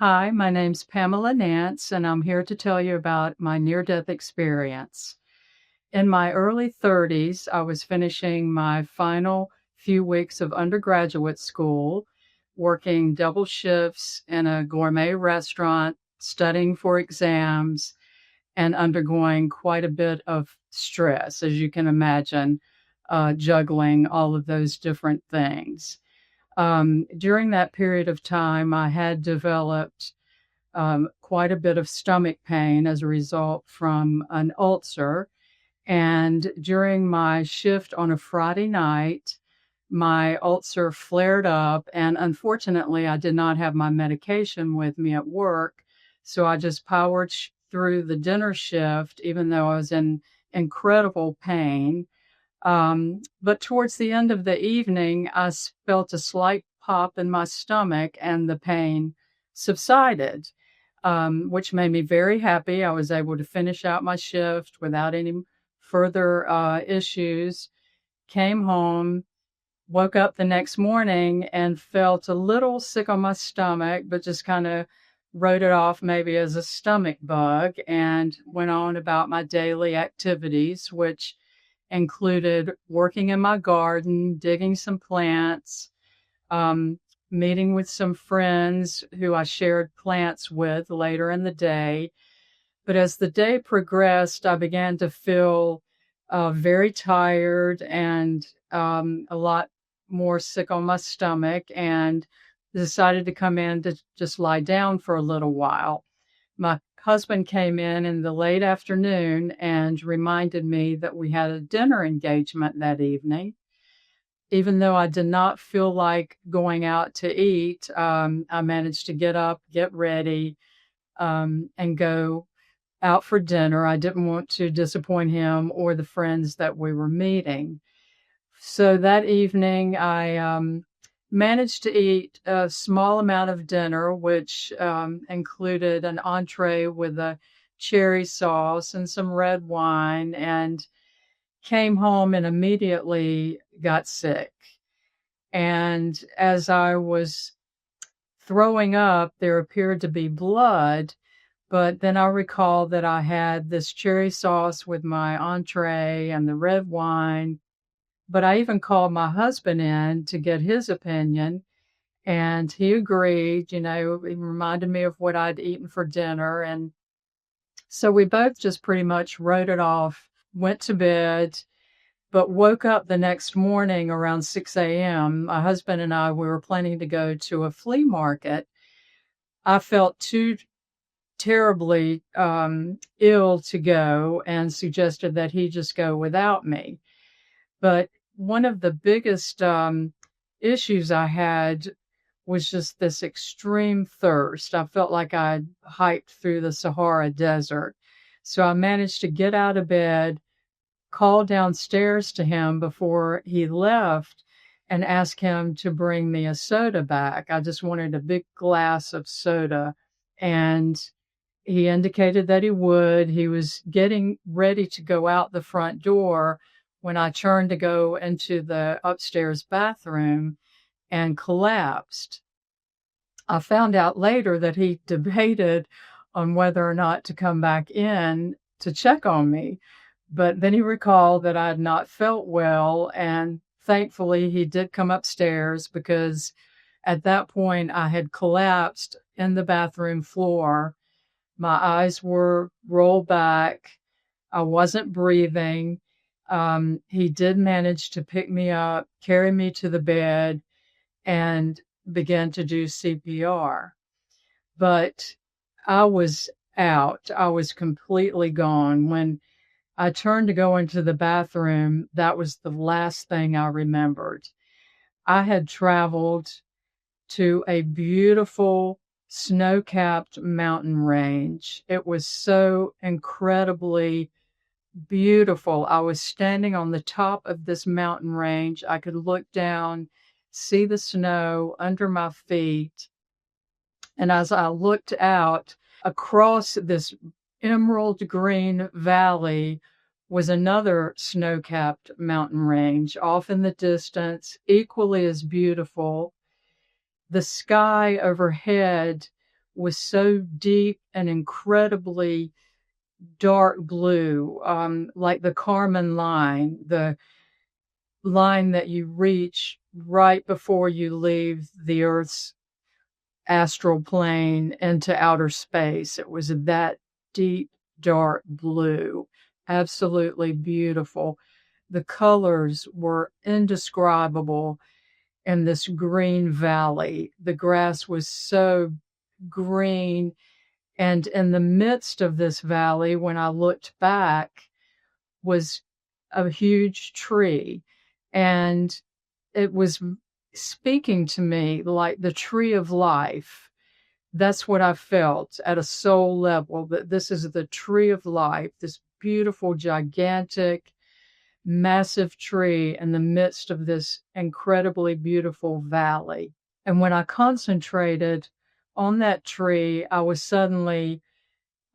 Hi, my name's Pamela Nance, and I'm here to tell you about my near-death experience. In my early 30s, I was finishing my final few weeks of undergraduate school, working double shifts in a gourmet restaurant, studying for exams, and undergoing quite a bit of stress, as you can imagine, juggling all of those different things. During that period of time, I had developed quite a bit of stomach pain as a result from an ulcer. And during my shift on a Friday night, my ulcer flared up. And unfortunately, I did not have my medication with me at work. So I just powered through the dinner shift, even though I was in incredible pain. But towards the end of the evening, felt a slight pop in my stomach and the pain subsided, which made me very happy. I was able to finish out my shift without any further issues. Came home, woke up the next morning and felt a little sick on my stomach, but just kind of wrote it off maybe as a stomach bug and went on about my daily activities, which included working in my garden, digging some plants, um, meeting with some friends who I shared plants with later in the day. But as the day progressed, I began to feel very tired and a lot more sick on my stomach, and decided to come in to just lie down for a little while. My husband came in the late afternoon and reminded me that we had a dinner engagement that evening. Even though I did not feel like going out to eat, I managed to get up, get ready, and go out for dinner. I didn't want to disappoint him or the friends that we were meeting. So that evening, I managed to eat a small amount of dinner, which included an entree with a cherry sauce and some red wine, and came home and immediately got sick. And as I was throwing up, there appeared to be blood. But then I recall that I had this cherry sauce with my entree and the red wine. But I even called my husband in to get his opinion, and he agreed. He reminded me of what I'd eaten for dinner. And so we both just pretty much wrote it off, went to bed, but woke up the next morning around 6 a.m. My husband and we were planning to go to a flea market. I felt too terribly ill to go and suggested that he just go without me. But one of the biggest issues I had was just this extreme thirst. I felt like I'd hiked through the Sahara Desert. So I managed to get out of bed, call downstairs to him before he left, and ask him to bring me a soda back. I just wanted a big glass of soda. And he indicated that he would. He was getting ready to go out the front door when I turned to go into the upstairs bathroom and collapsed. I found out later that he debated on whether or not to come back in to check on me. But then he recalled that I had not felt well, and thankfully he did come upstairs, because at that point I had collapsed in the bathroom floor. My eyes were rolled back. I wasn't breathing. He did manage to pick me up, carry me to the bed, and began to do CPR. But I was out. I was completely gone. When I turned to go into the bathroom, that was the last thing I remembered. I had traveled to a beautiful snow-capped mountain range. It was so incredibly beautiful. I was standing on the top of this mountain range. I could look down, see the snow under my feet. And as I looked out across this emerald green valley was another snow-capped mountain range off in the distance, equally as beautiful. The sky overhead was so deep and incredibly dark blue, like the Kármán line, the line that you reach right before you leave the Earth's astral plane into outer space. It was that deep, dark blue, absolutely beautiful. The colors were indescribable in this green valley. The grass was so green. And in the midst of this valley, when I looked back, was a huge tree. And it was speaking to me like the tree of life. That's what I felt at a soul level, that this is the tree of life, this beautiful, gigantic, massive tree in the midst of this incredibly beautiful valley. And when I concentrated on that tree, I was suddenly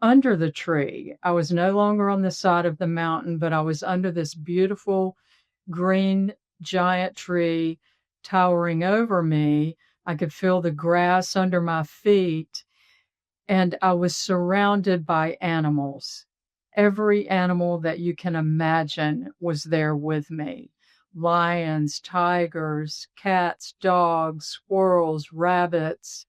under the tree. I was no longer on the side of the mountain, but I was under this beautiful green giant tree towering over me. I could feel the grass under my feet, and I was surrounded by animals. Every animal that you can imagine was there with me. Lions, tigers, cats, dogs, squirrels, rabbits.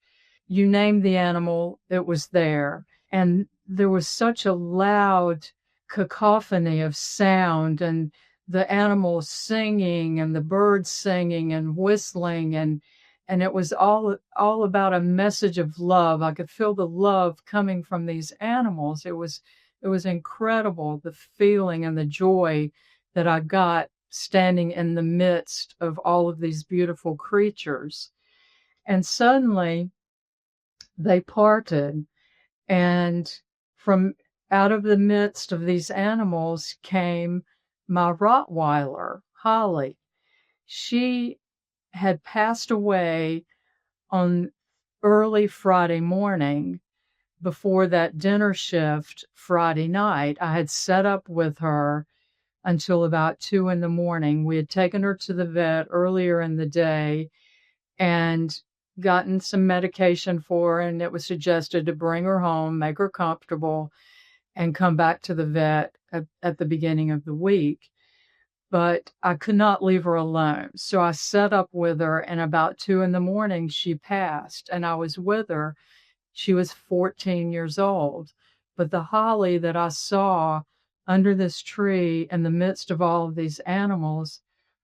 You name the animal, it was there. And there was such a loud cacophony of sound, and the animals singing and the birds singing and whistling, and it was all about a message of love. I could feel the love coming from these animals. It was incredible, the feeling and the joy that I got standing in the midst of all of these beautiful creatures. And suddenly they parted, and from out of the midst of these animals came my Rottweiler, Holly. She had passed away on early Friday morning before that dinner shift Friday night. I had set up with her until about 2 a.m. We had taken her to the vet earlier in the day and gotten some medication for her, and it was suggested to bring her home, make her comfortable, and come back to the vet at the beginning of the week. But I could not leave her alone. So I set up with her, and about 2 a.m, she passed, and I was with her. She was 14 years old. But the Holly that I saw under this tree in the midst of all of these animals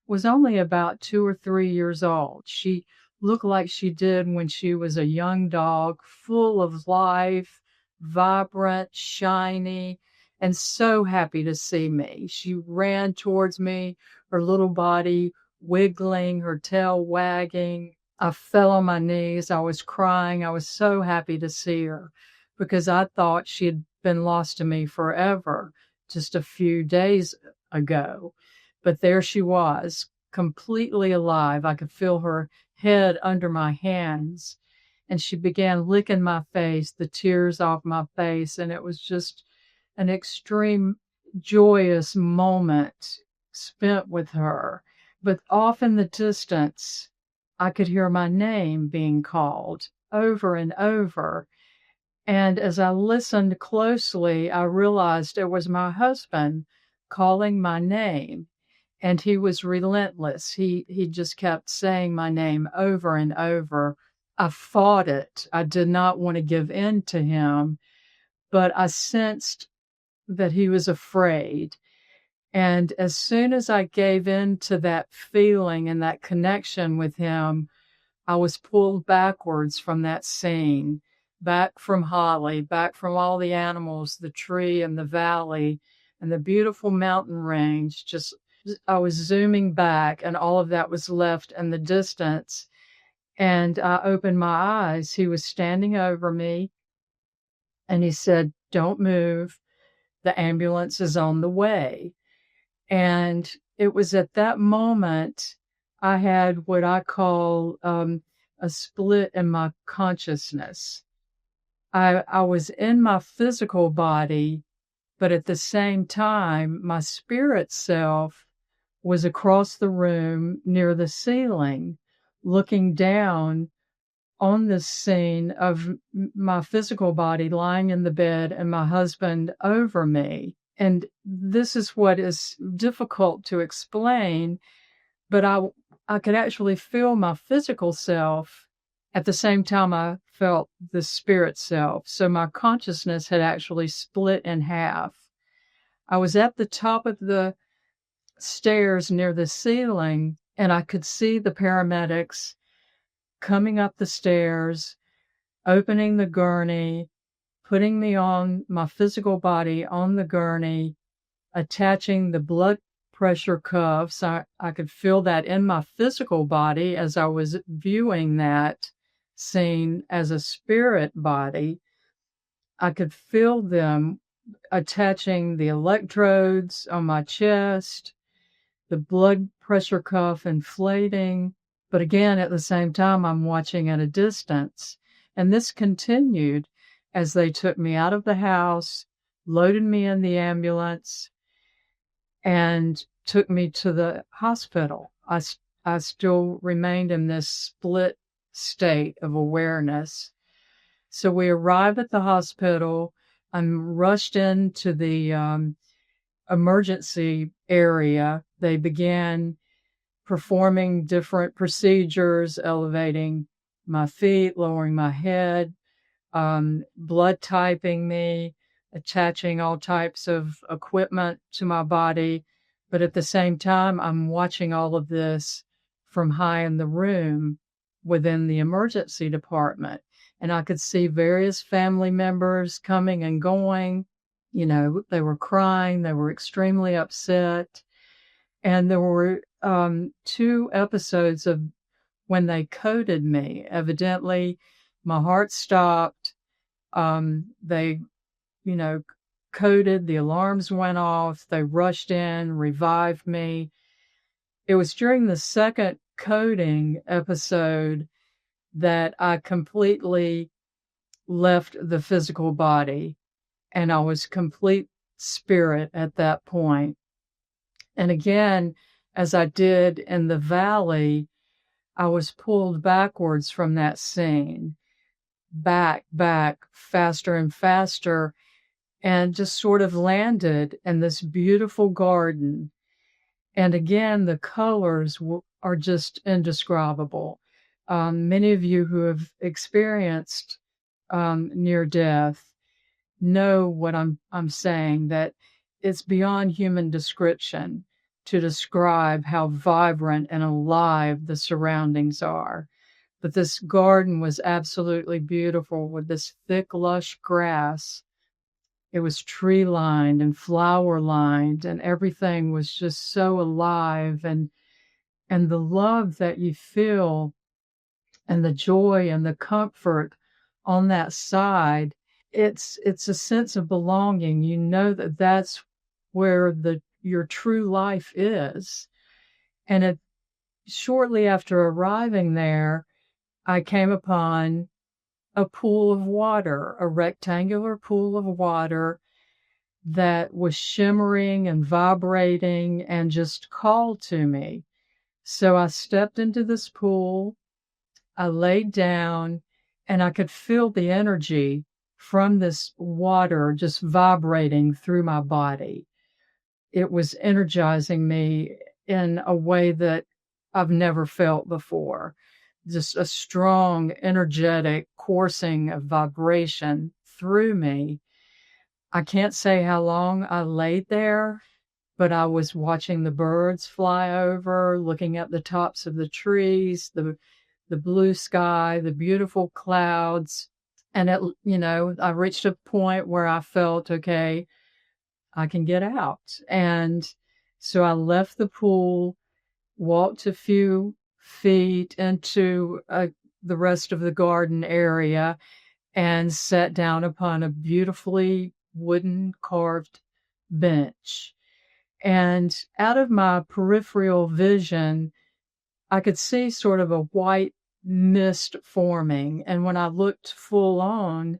was only about 2 or 3 years old. She looked like she did when she was a young dog, full of life, vibrant, shiny, and so happy to see me. She ran towards me, her little body wiggling, her tail wagging. I fell on my knees. I was crying. I was so happy to see her because I thought she had been lost to me forever just a few days ago. But there she was, completely alive. I could feel her head under my hands, and she began licking my face, the tears off my face, and it was just an extreme joyous moment spent with her. But off in the distance, I could hear my name being called over and over. And as I listened closely, I realized it was my husband calling my name. And he was relentless. He just kept saying my name over and over. I fought it. I did not want to give in to him, but I sensed that he was afraid. And as soon as I gave in to that feeling and that connection with him, I was pulled backwards from that scene, back from Holly, back from all the animals, the tree and the valley and the beautiful mountain range. Just, I was zooming back, and all of that was left in the distance. And I opened my eyes. He was standing over me, and he said, "Don't move. The ambulance is on the way." And it was at that moment I had what I call a split in my consciousness. I was in my physical body, but at the same time, my spirit self was across the room near the ceiling, looking down on this scene of my physical body lying in the bed and my husband over me. And this is what is difficult to explain, but I could actually feel my physical self at the same time I felt the spirit self. So my consciousness had actually split in half. I was at the top of the stairs near the ceiling, and I could see the paramedics coming up the stairs, opening the gurney, putting me on my physical body on the gurney, attaching the blood pressure cuffs. I could feel that in my physical body as I was viewing that scene as a spirit body. I could feel them attaching the electrodes on my chest, the blood pressure cuff inflating. But again, at the same time, I'm watching at a distance. And this continued as they took me out of the house, loaded me in the ambulance, and took me to the hospital. I still remained in this split state of awareness. So we arrived at the hospital. I'm rushed into the emergency area. They began performing different procedures, elevating my feet, lowering my head, blood typing me, attaching all types of equipment to my body. But at the same time, I'm watching all of this from high in the room within the emergency department. And I could see various family members coming and going. You know, they were crying, they were extremely upset. And there were 2 episodes of when they coded me. Evidently, my heart stopped. They, you know, coded, the alarms went off, they rushed in, revived me. It was during the second coding episode that I completely left the physical body, and I was complete spirit at that point. And again, as I did in the valley, I was pulled backwards from that scene, back, faster and faster, and just sort of landed in this beautiful garden. And again, the colors are just indescribable. Many of you who have experienced near death know what I'm saying, that it's beyond human description to describe how vibrant and alive the surroundings are. But this garden was absolutely beautiful with this thick, lush grass. It was tree-lined and flower-lined, and everything was just so alive. And the love that you feel and the joy and the comfort on that side, it's a sense of belonging. You know that that's where your true life is. And shortly after arriving there, I came upon a pool of water, a rectangular pool of water that was shimmering and vibrating and just called to me. So I stepped into this pool, I laid down, and I could feel the energy from this water just vibrating through my body. It was energizing me in a way that I've never felt before. Just a strong, energetic coursing of vibration through me. I can't say how long I laid there, but I was watching the birds fly over, looking at the tops of the trees, the blue sky, the beautiful clouds. And I reached a point where I felt, okay, I can get out. And so I left the pool, walked a few feet into the rest of the garden area, and sat down upon a beautifully wooden carved bench. And out of my peripheral vision, I could see sort of a white mist forming. And when I looked full on,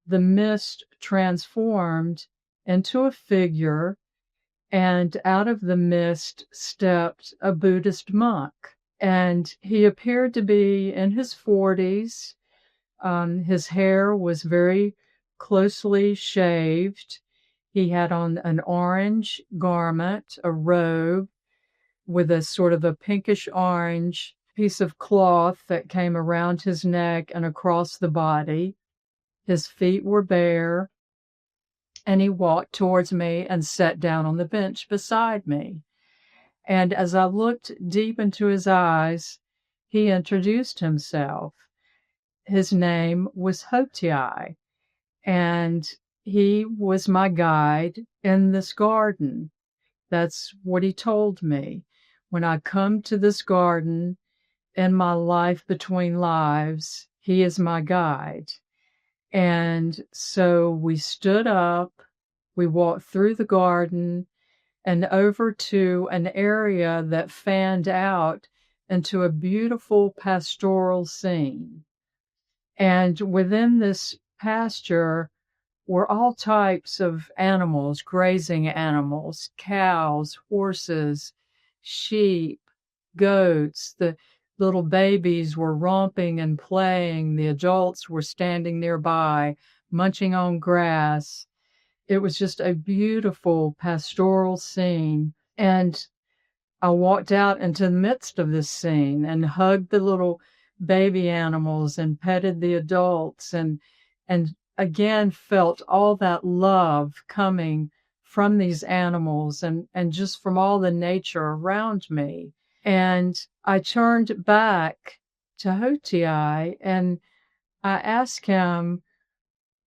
the mist transformed into a figure, and out of the mist stepped a Buddhist monk. And he appeared to be in his 40s. His hair was very closely shaved. He had on an orange garment, a robe with a sort of a pinkish orange piece of cloth that came around his neck and across the body. His feet were bare, and he walked towards me and sat down on the bench beside me. And as I looked deep into his eyes, he introduced himself. His name was Hotai, and he was my guide in this garden. That's what he told me. When I come to this garden in my life between lives, he is my guide. And so we stood up, we walked through the garden and over to an area that fanned out into a beautiful pastoral scene. And within this pasture were all types of animals, grazing animals, cows, horses, sheep, goats. The little babies were romping and playing. The adults were standing nearby, munching on grass. It was just a beautiful pastoral scene. And I walked out into the midst of this scene and hugged the little baby animals and petted the adults and again felt all that love coming from these animals and just from all the nature around me. And I turned back to Hotai and I asked him,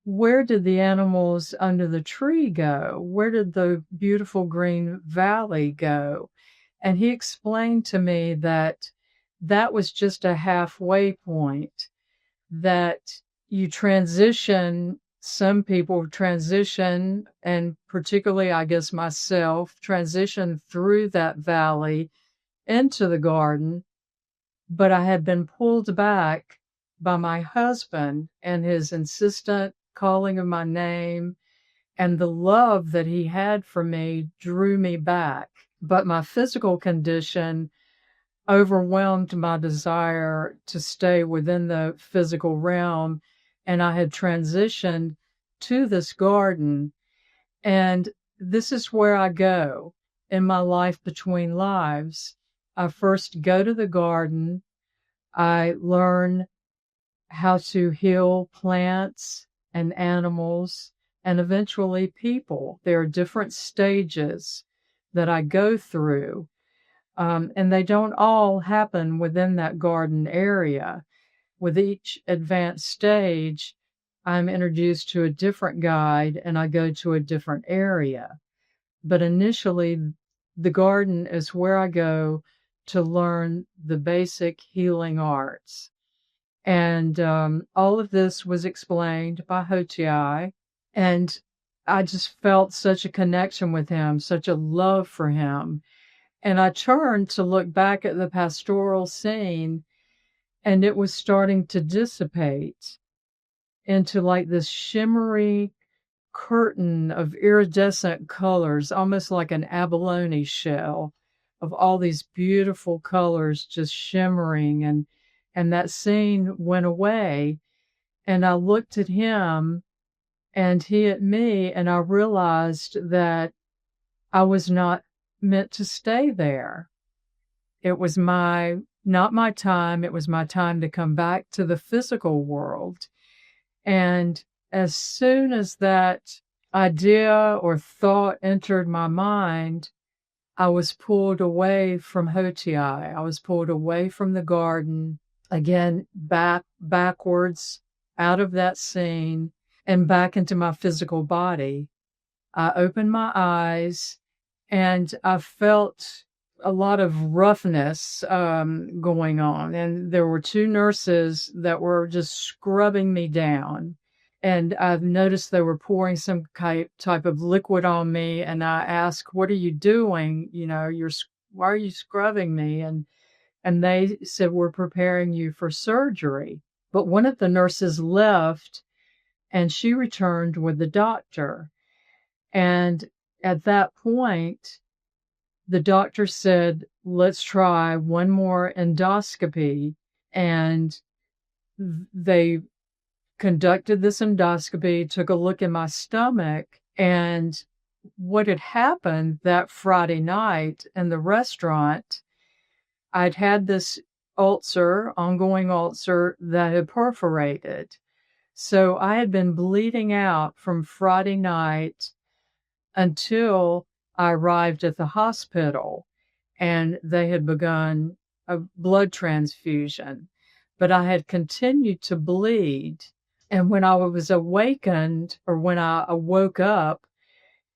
where did the animals under the tree go? Where did the beautiful green valley go? And he explained to me that that was just a halfway point, that you transition, some people transition, and particularly, I guess, myself, transition through that valley into the garden, but I had been pulled back by my husband and his insistent calling of my name, and the love that he had for me drew me back. But my physical condition overwhelmed my desire to stay within the physical realm, and I had transitioned to this garden. And this is where I go in my life between lives. I first go to the garden. I learn how to heal plants and animals and eventually people. There are different stages that I go through, and they don't all happen within that garden area. With each advanced stage, I'm introduced to a different guide and I go to a different area. But initially, the garden is where I go to learn the basic healing arts. And all of this was explained by Hotai. And I just felt such a connection with him, such a love for him. And I turned to look back at the pastoral scene, and it was starting to dissipate into like this shimmery curtain of iridescent colors, almost like an abalone shell of all these beautiful colors just shimmering. And that scene went away, and I looked at him and he at me, and I realized that I was not meant to stay there. It was not my time. It was my time to come back to the physical world. And as soon as that idea or thought entered my mind, I was pulled away from Hotai. I was pulled away from the garden, again, backwards out of that scene and back into my physical body. I opened my eyes and I felt a lot of roughness going on. And there were two nurses that were just scrubbing me down. And I've noticed they were pouring some type of liquid on me. And I asked, what are you doing? Why are you scrubbing me? And they said, we're preparing you for surgery. But one of the nurses left and she returned with the doctor. And at that point, the doctor said, let's try one more endoscopy. And they conducted this endoscopy, took a look in my stomach, and what had happened that Friday night in the restaurant, I'd had this ongoing ulcer that had perforated. So I had been bleeding out from Friday night until I arrived at the hospital, and they had begun a blood transfusion. But I had continued to bleed. And when I was awakened, or when I woke up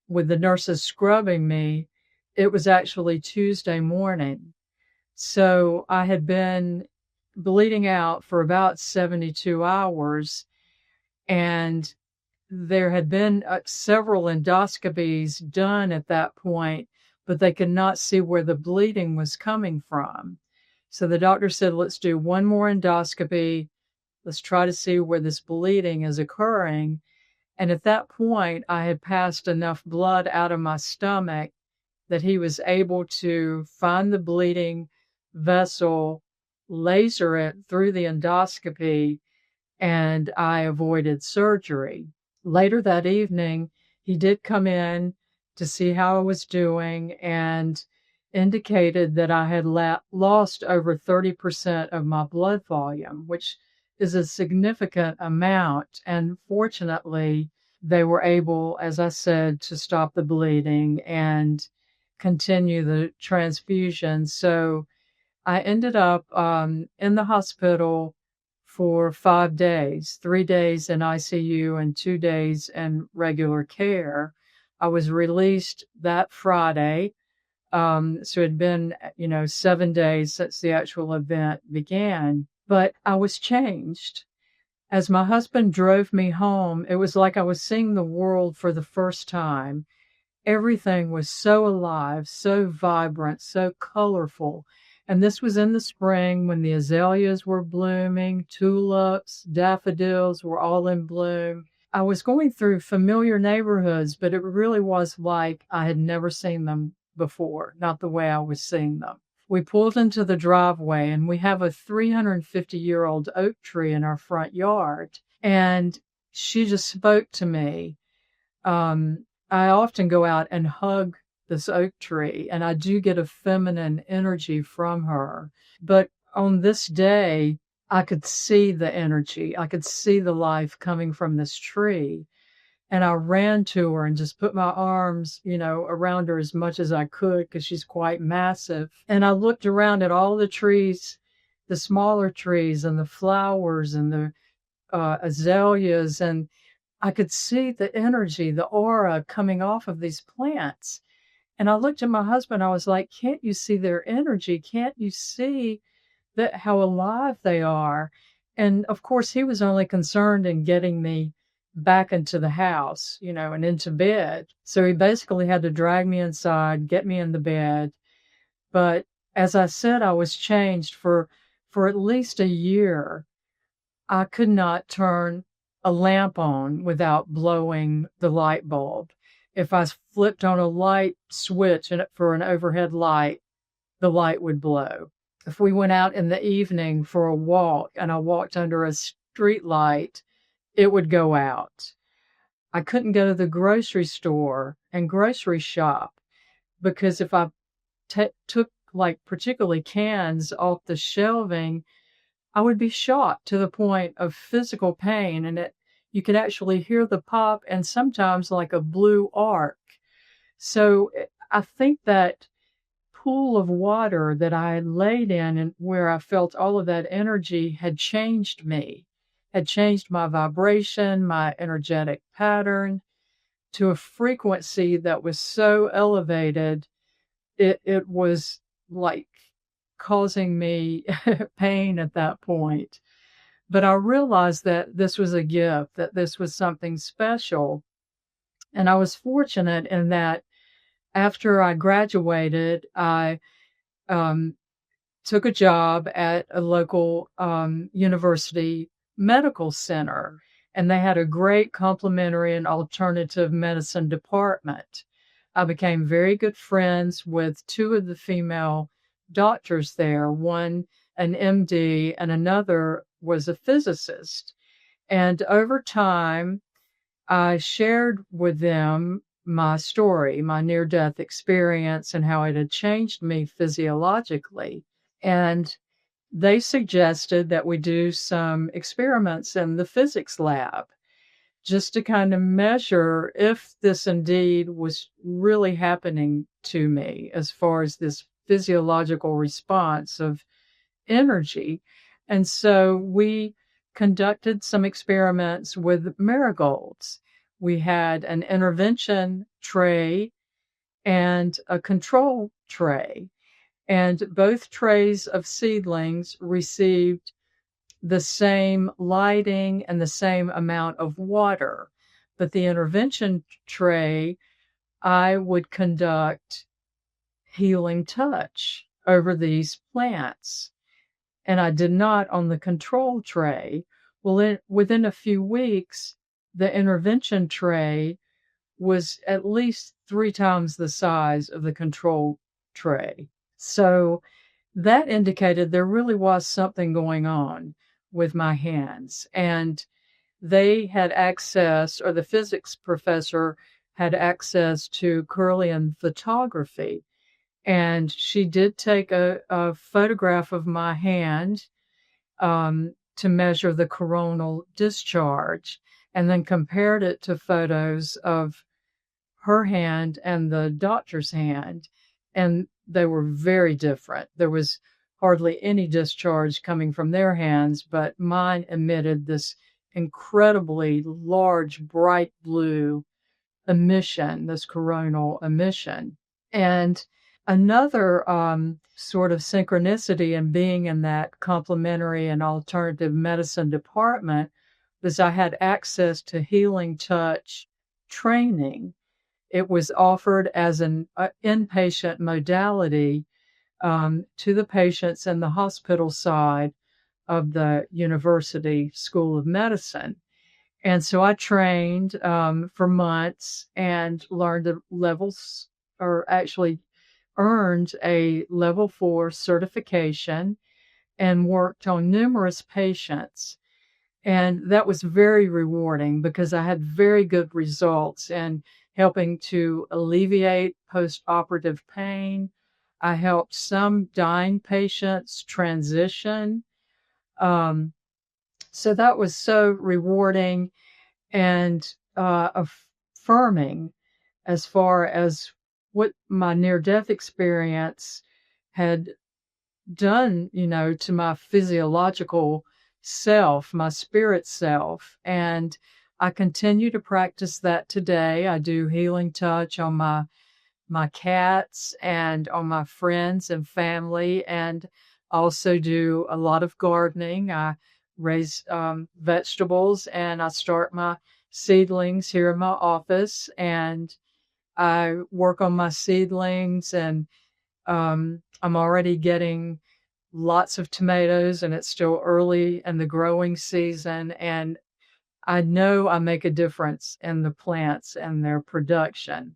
with the nurses scrubbing me, it was actually Tuesday morning. So I had been bleeding out for about 72 hours, and there had been several endoscopies done at that point, but they could not see where the bleeding was coming from. So the doctor said, let's do one more endoscopy. Let's try to see where this bleeding is occurring. And at that point, I had passed enough blood out of my stomach that he was able to find the bleeding vessel, laser it through the endoscopy, and I avoided surgery. Later that evening, he did come in to see how I was doing and indicated that I had lost over 30% of my blood volume, which is a significant amount. And fortunately, they were able, as I said, to stop the bleeding and continue the transfusion. So I ended up in the hospital for 5 days, 3 days in ICU and 2 days in regular care. I was released that Friday. So it had been, 7 days since the actual event began. But I was changed. As my husband drove me home, it was like I was seeing the world for the first time. Everything was so alive, so vibrant, so colorful. And this was in the spring when the azaleas were blooming, tulips, daffodils were all in bloom. I was going through familiar neighborhoods, but it really was like I had never seen them before, not the way I was seeing them. We pulled into the driveway, and we have a 350-year-old oak tree in our front yard. And she just spoke to me. I often go out and hug this oak tree, and I do get a feminine energy from her. But on this day, I could see the energy. I could see the life coming from this tree. And I ran to her and just put my arms, around her as much as I could because she's quite massive. And I looked around at all the trees, the smaller trees and the flowers and the azaleas, and I could see the energy, the aura coming off of these plants. And I looked at my husband. I was like, can't you see their energy? Can't you see that how alive they are? And of course, he was only concerned in getting me back into the house, and into bed. So he basically had to drag me inside, get me in the bed. But as I said, I was changed for at least a year. I could not turn a lamp on without blowing the light bulb. If I flipped on a light switch for an overhead light, the light would blow. If we went out in the evening for a walk and I walked under a street light, it would go out. I couldn't go to the grocery store and grocery shop because if I took particularly cans off the shelving, I would be shocked to the point of physical pain, and you could actually hear the pop and sometimes like a blue arc. So I think that pool of water that I had laid in and where I felt all of that energy had changed me, had changed my vibration, my energetic pattern to a frequency that was so elevated, it was like causing me pain at that point. But I realized that this was a gift, that this was something special. And I was fortunate in that after I graduated, I took a job at a local university medical center, and they had a great complementary and alternative medicine department. I became very good friends with two of the female doctors there, one an MD and another was a physicist. And over time, I shared with them my story, my near death experience, and how it had changed me physiologically. And they suggested that we do some experiments in the physics lab just to kind of measure if this indeed was really happening to me as far as this physiological response of energy. And so we conducted some experiments with marigolds. We had an intervention tray and a control tray, and both trays of seedlings received the same lighting and the same amount of water. But the intervention tray, I would conduct healing touch over these plants, and I did not on the control tray. Well, within a few weeks, the intervention tray was at least 3 times the size of the control tray. So that indicated there really was something going on with my hands. And they had access, or the physics professor had access to Kirlian photography. And she did take a photograph of my hand to measure the coronal discharge, and then compared it to photos of her hand and the doctor's hand. And they were very different. There was hardly any discharge coming from their hands, but mine emitted this incredibly large, bright blue emission, this coronal emission. And another sort of synchronicity in being in that complementary and alternative medicine department was I had access to healing touch training. It was offered as an inpatient modality to the patients in the hospital side of the University School of Medicine. And so I trained for months and learned the levels, or actually earned a level 4 certification and worked on numerous patients. And that was very rewarding because I had very good results in helping to alleviate post-operative pain. I helped some dying patients transition. So that was so rewarding and affirming as far as what my near-death experience had done, to my physiological self, my spirit self. And I continue to practice that today. I do healing touch on my cats and on my friends and family, and also do a lot of gardening. I raise vegetables, and I start my seedlings here in my office, and I work on my seedlings, and I'm already getting lots of tomatoes, and it's still early in the growing season, and I know I make a difference in the plants and their production.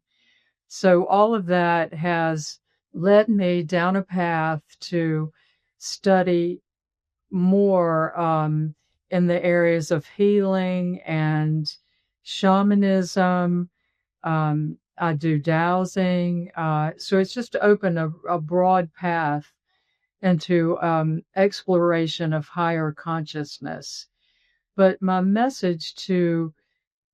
So all of that has led me down a path to study more in the areas of healing and shamanism. I do dowsing. So it's just opened a broad path into exploration of higher consciousness. But my message to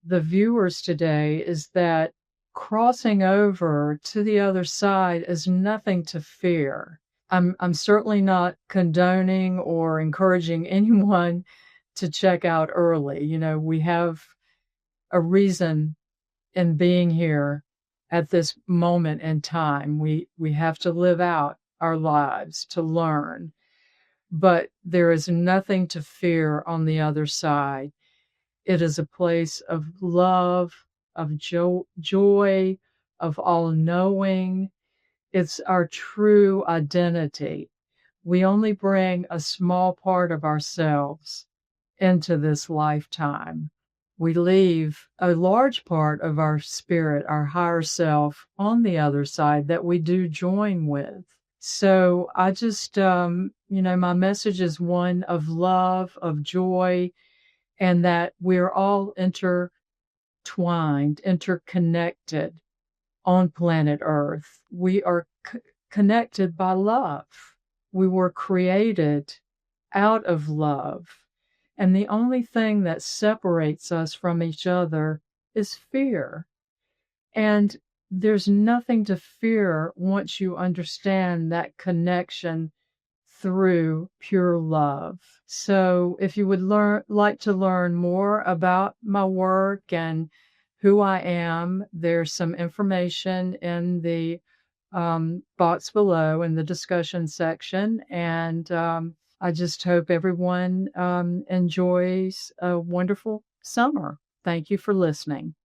the viewers today is that crossing over to the other side is nothing to fear. I'm certainly not condoning or encouraging anyone to check out early. We have a reason in being here at this moment in time. We have to live out our lives to learn, but there is nothing to fear on the other side. It is a place of love, of joy, of all-knowing. It's our true identity. We only bring a small part of ourselves into this lifetime. we leave a large part of our spirit, our higher self, on the other side that we do join with. So I just, my message is one of love, of joy, and that we're all intertwined, interconnected on planet Earth. We are connected by love. We were created out of love. And the only thing that separates us from each other is fear. And there's nothing to fear once you understand that connection through pure love. So if you would like to learn more about my work and who I am, there's some information in the box below in the discussion section. And I just hope everyone enjoys a wonderful summer. Thank you for listening.